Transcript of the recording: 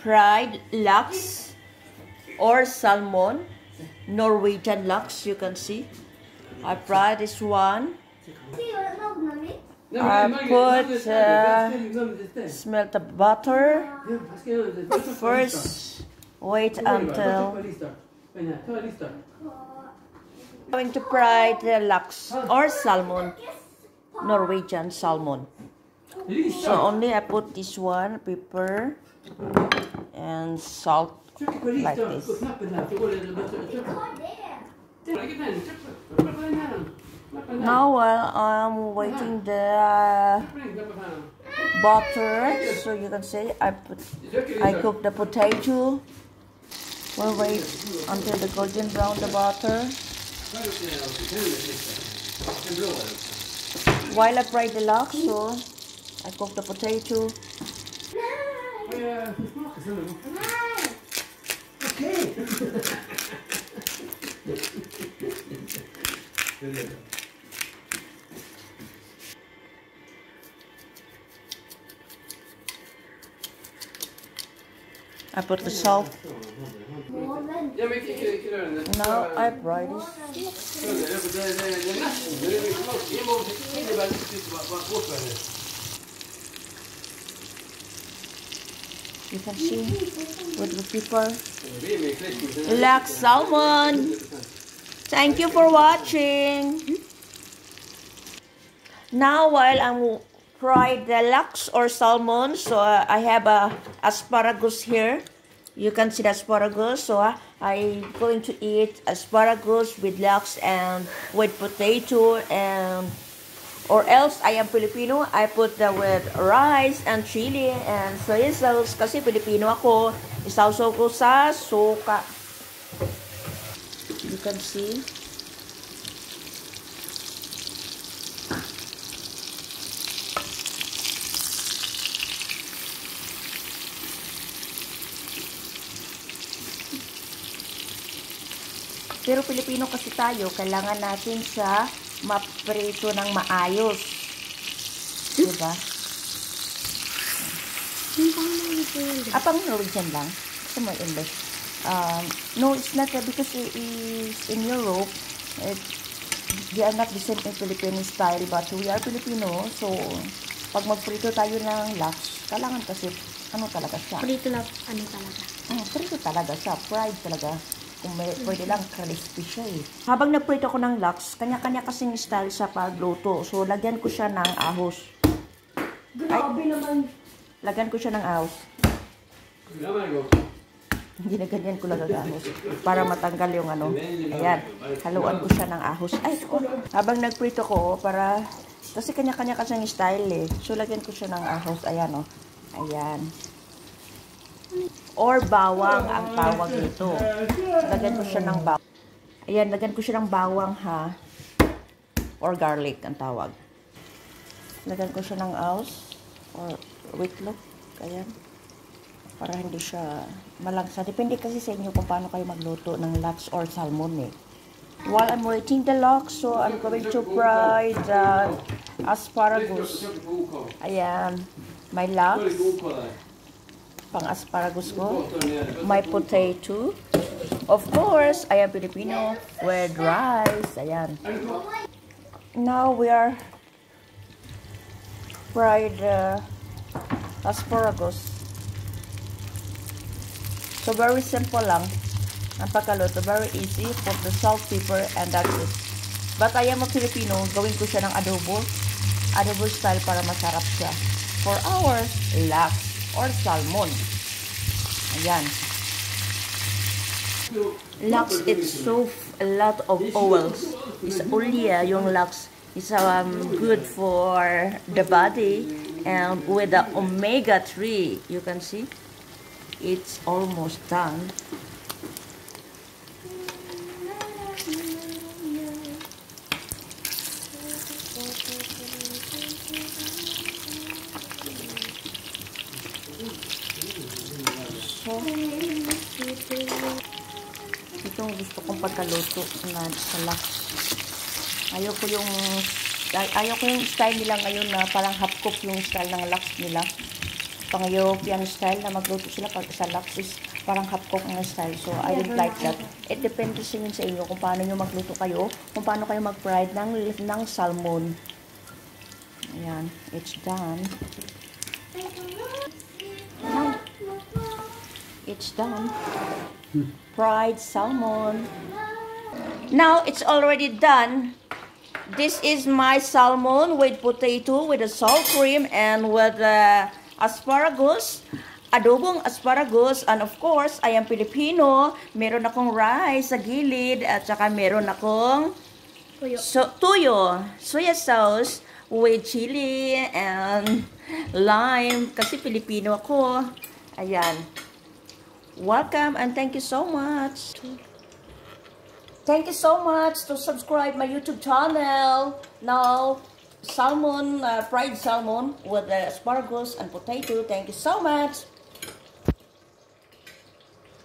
fried lux or salmon, Norwegian lux, you can see. I fried this one. I put smelt the butter. First, wait until I'm going to fry the lux or salmon, Norwegian salmon. So only I put this one, pepper and salt like this. Now while I'm waiting the butter, so you can see I cook the potato. We'll wait until the golden brown the butter. While I fry the lux, so I cook the potato. Okay. I put the salt. Now I fry this. You can see with the pepper. Lux salmon. Thank you for watching. Now while I'm frying the lux or salmon, so I have asparagus here. You can see the asparagus. So I'm going to eat asparagus with lux and with potato, and or else I am Filipino. I put that with rice and chili and soy sauce. Kasi Filipino ako, isawsaw ko sa suka. You can see. Pero Pilipino kasi tayo, kailangan natin siya maprito ng maayos. Diba? Apang Norwegian lang. Gusto mo English? No, it's not because it is in Europe. They are not the same in Filipino style, but we are Filipino. So, pag magprito tayo ng lux, kailangan kasi, ano talaga siya? Prito na, ano talaga? Prito talaga siya. Fried talaga. Kung may, pwede lang crispy siya eh. Habang nagprito ko ng lux, kanya-kanya kasing style sa pagluto. So, lagyan ko siya ng ahos. Grabe naman. Lagyan ko siya ng ahos. Ginaganyan ko lang ang ahos. Para matanggal yung ano. Ayan. Haluan ko siya ng ahos. Ay, habang nagprito ko, para, kasi kanya-kanya kasing style eh. So, lagyan ko siya ng ahos. Ayan o. Ayan. Or bawang ang tawag nito. Lagyan ko siya ng bawang. Ayan, lagyan ko siya ng bawang ha. Or garlic ang tawag. Lagyan ko siya ng aus. Or wheatloaf. Ayan. Para hindi siya malangsa. Depende kasi sa inyo kung paano kayo magluto ng lux or salmon eh. While I'm waiting the lux, so I'm going to fry the asparagus. Ayan. My lux. Pang asparagus ko, my potato, of course, I am Filipino, with rice, ayan. Now we are fried asparagus. So very simple lang ang pagkaluto, very easy. Put the salt, pepper, and that's it. But I am a Filipino, gawin ko siya ng adobo style para masarap siya. For our lux or salmon. Ayan. Lux, it's so a lot of oils. It's only yung lux is good for the body, and with the omega-3, you can see it's almost done. Ito gusto kong pagkaluto na sa lux. Ayoko yung style nila ngayon na parang half cook yung style ng lux nila. pang European style na magluto sila pag sa lax is parang half-cook na style. So, I don't like that. It depends sa inyo kung paano nyo magluto kayo, kung paano kayo mag-fried ng salmon. Ayan, it's done. Now, it's done. Fried salmon. Now, it's already done. This is my salmon with potato, with a sourcream, and with asparagus. Adobong asparagus. And of course, I am Filipino. Meron akong rice sa gilid. At saka meron akong tuyo. Soya sauce with chili and lime. Kasi Filipino ako. Ayan. Welcome and thank you so much. Thank you so much to subscribe my YouTube channel. Now, salmon, fried salmon with asparagus and potato. Thank you so much.